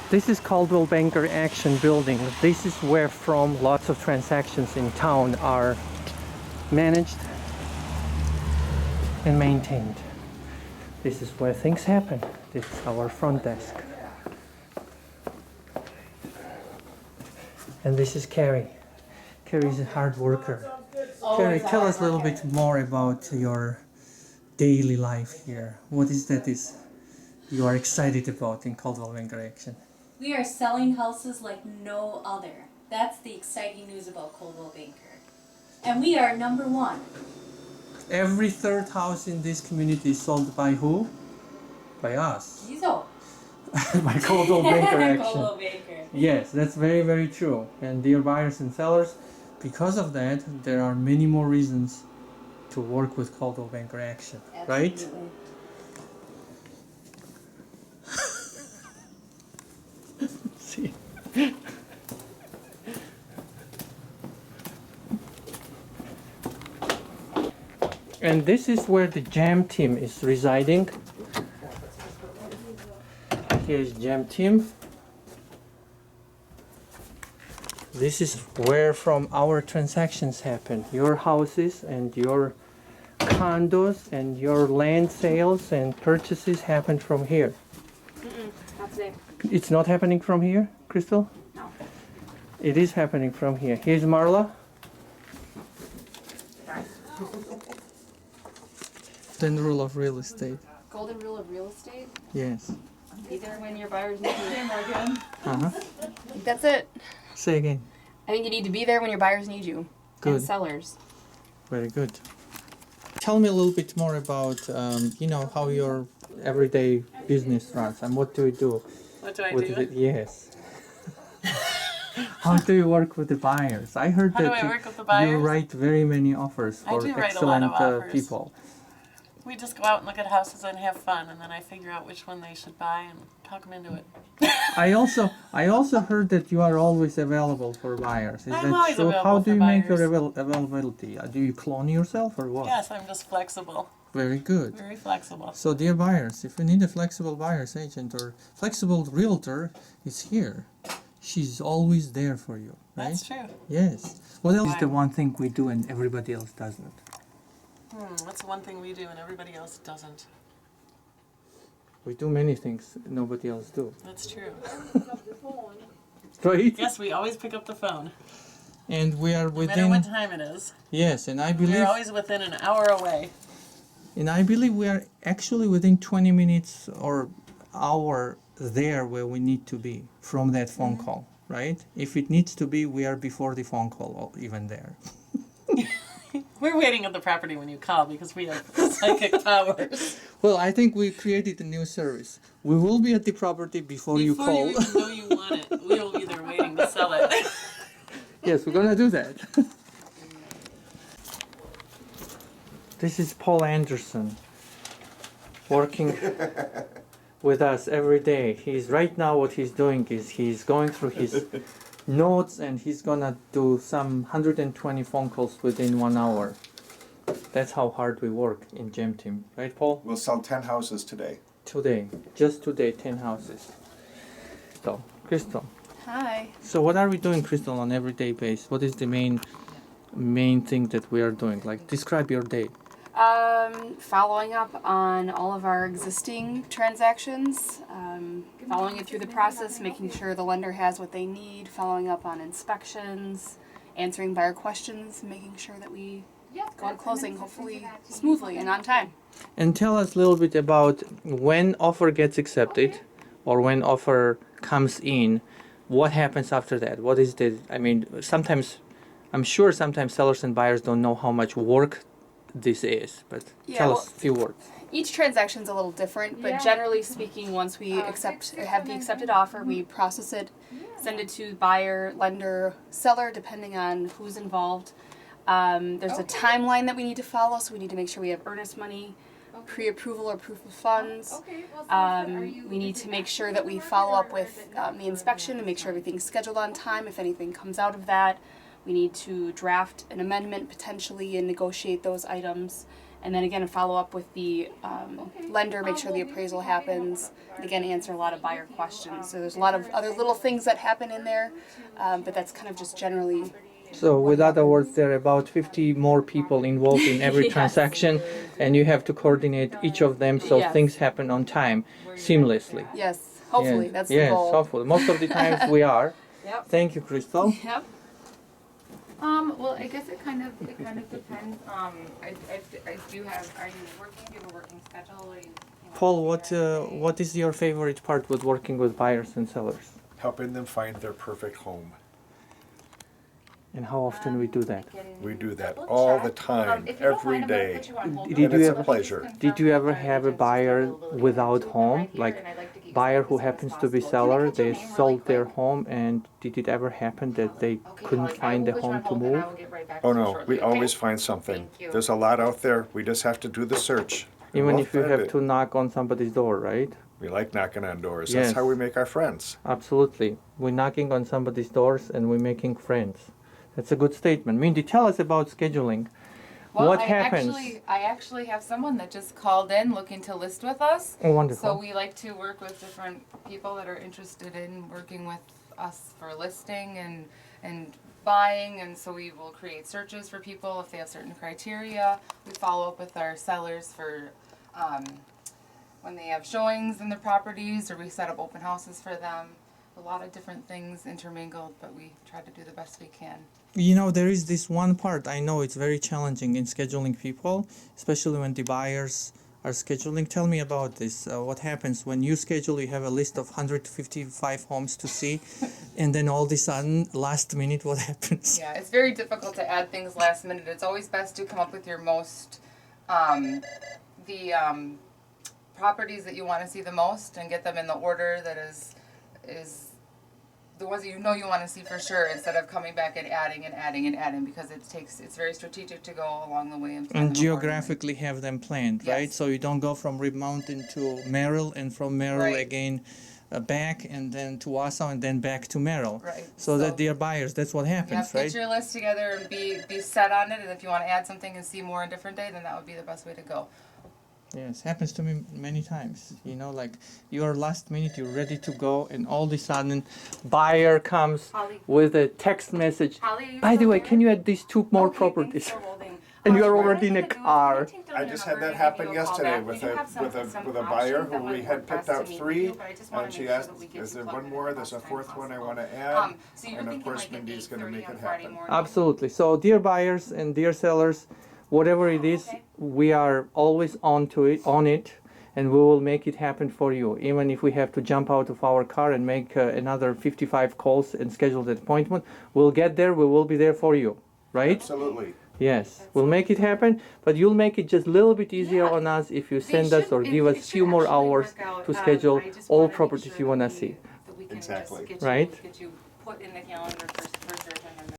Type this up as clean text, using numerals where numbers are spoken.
This is Coldwell Banker Action Building. This is where from lots of transactions in town are managed and maintained. This is where things happen. This is our front desk. And this is Carrie. Carrie's a hard worker. Carrie, tell us a little bit more about your daily life here. What is that you are excited about in Coldwell Banker Action? We are selling houses like no other. That's the exciting news about Coldwell Banker. And we are number one. Every third house in this community is sold by who? By us. Gizo. By Coldwell Banker Action. Coldwell Banker. Yes, that's very, very true. And dear buyers and sellers, because of that, there are many more reasons to work with Coldwell Banker Action, right? Absolutely. See. And this is where the Jam team is residing. Here's Jam team. This is where from our transactions happen. Your houses and your condos and your land sales and purchases happen from here. Not today. It's not happening from here, Crystal? No. It is happening from here. Here's Marla. Golden rule of real estate. Golden rule of real estate. Yes. Be there when your buyers need you. Uh-huh. That's it. Say again. I think you need to be there when your buyers need you. Good. And sellers. Very good. Tell me a little bit more about, how your everyday business runs and what do you do? What do I What do? is it? Yes. How do you work with the buyers? I heard How do that I work with the buyers? you write very many offers I for do write a excellent lot of offers. people. We just go out and look at houses and have fun, and then I figure out which one they should buy and talk them into it. I also heard that you are always available for buyers. Is I'm that always true? available How do for you make your buyers. availability? Do you clone yourself or what? Yes, I'm just flexible. Very good. Very flexible. So, dear buyers, if you need a flexible buyer's agent or flexible realtor, it's here. She's always there for you, right? That's true. Yes. What else is the one thing we do and everybody else doesn't? That's one thing we do and everybody else doesn't. We do many things nobody else do. That's true. Right? Yes, we always pick up the phone. And we are No matter what within. time it is. Yes, and I believe. We're always within an hour away. And I believe we are actually within 20 minutes or hour there where we need to be from that phone call, right? If it needs to be, we are before the phone call or even there. We're waiting at the property when you call because we have psychic powers. Well, I think we created a new service. We will be at the property before you Before call. you even know you want it, we will be there waiting to sell it. Yes, we're gonna do that. This is Paul Anderson working with us every day. He's right now what he's doing is he's going through his notes and he's gonna do some 120 phone calls within 1 hour. That's how hard we work in Gem Team, right, Paul? We'll sell 10 houses today. Today, just today, 10 houses. So, Crystal. Hi. So, what are we doing, Crystal, on everyday basis? What is the main thing that we are doing? Like, describe your day. Following up on all of our existing transactions, following it through the process, making sure the lender has what they need, following up on inspections, answering buyer questions, making sure that we go on closing hopefully smoothly and on time. And tell us a little bit about when offer gets accepted or when offer comes in, what happens after that? What is sometimes, I'm sure sometimes sellers and buyers don't know how much work this is, but tell us a few words. Each transaction's a little different, but generally speaking, once we have the accepted offer, we process it, send it to buyer, lender, seller, depending on who's involved. There's a timeline that we need to follow, so we need to make sure we have earnest money, pre-approval or proof of funds. We need to make sure that we follow up with the inspection and make sure everything's scheduled on time. If anything comes out of that, we need to draft an amendment potentially and negotiate those items. And then again, follow up with the lender, make sure the appraisal happens. And again, answer a lot of buyer questions. So there's a lot of other little things that happen in there, but that's kind of just generally. So, with other words, there are about 50 more people involved in every Yes. transaction, and you have to coordinate each of them so Yes. things happen on time, seamlessly. Yes, hopefully Yes. that's Yes, the goal. hopefully. Most of the times we are. Yep. Thank you, Crystal. Yep. Well, I guess it kind of depends. I do have. Are you working? Do you have a working schedule? Or you know, Paul, what is your favorite part with working with buyers and sellers? Helping them find their perfect home. And how often we do that? We do that all the time, if you don't every mind, I'm gonna day. put you on hold Did for you minute. ever- Let me just pleasure. confirm Did you ever before I have a just buyer do a little without bit. home? I'm here Like and I'd like to get you buyer started who as soon as happens to be possible. seller, Can I get they your name really sold their quick? home, and did it ever happen that they Okay, couldn't Holly, I find will a put you on home to hold and I move? will get right back Oh to you no, shortly, we okay? always find something. Thank you. There's a lot out there. We just have to do the search. and Even we'll if you find have it. to knock on somebody's door, right? We like knocking on doors. Yes. That's how we make our friends. Absolutely. We're knocking on somebody's doors and we're making friends. That's a good statement. Mindy, tell us about scheduling. Well, What I happens? actually have someone that just called in looking to list with us. Oh, wonderful. So we like to work with different people that are interested in working with us for listing and buying, and so we will create searches for people if they have certain criteria. We follow up with our sellers for when they have showings in their properties, or we set up open houses for them. A lot of different things intermingled, but we try to do the best we can. You know, there is this one part I know it's very challenging in scheduling people, especially when the buyers are scheduling. Tell me about this. What happens when you schedule, you have a list of 155 homes to see, and then all of a sudden, last minute, what happens? Yeah, it's very difficult to add things last minute. It's always best to come up with your most, properties that you want to see the most and get them in the order that is the ones that you know you want to see for sure, instead of coming back and adding, because it's very strategic to go along the way and plan And them accordingly. geographically have them planned, right? Yes. So you don't go from Rib Mountain to Merrill, and from Merrill Right. again back, and then to Wausau, and then back to Merrill. Right. So that they are buyers. That's what Yeah, happens, get right? your list together and be set on it, and if you want to add something and see more on a different day, then that would be the best way to go. Yes, happens to me many times. You know, like you're last minute, you're ready to go, and all of a sudden, buyer comes Holly. with a text message. Holly, are you By the still way, there? can you add these two more Okay, properties? thanks for holding. And you are What already I'm in a gonna do is car. I'm gonna take down I your just number had that and give happen you a call yesterday back. with We do have some a buyer options that who would we had work picked best to out meet with 3, you, but I just wanna and she make sure asked, that we get is you there plugged one in more? the There's a best time 4th one I possible. want to add. So you're And of thinking course, like at Mindy's gonna 8:30 make on it Friday happen. morning? Absolutely. So, dear buyers and dear sellers, whatever it is, okay. we are always on it, and we will make it happen for you. Even if we have to jump out of our car and make another 55 calls and schedule the appointment, we'll get there. We will be there for you, right? Absolutely. Yes, we'll make it happen, but you'll make it just a little bit easier Yeah. on us if you They send us should- or it- give it us should few more actually hours work out. to schedule I just all wanna make properties sure you want to that see. that we can Exactly. just get Right? you put in the calendar for certain. And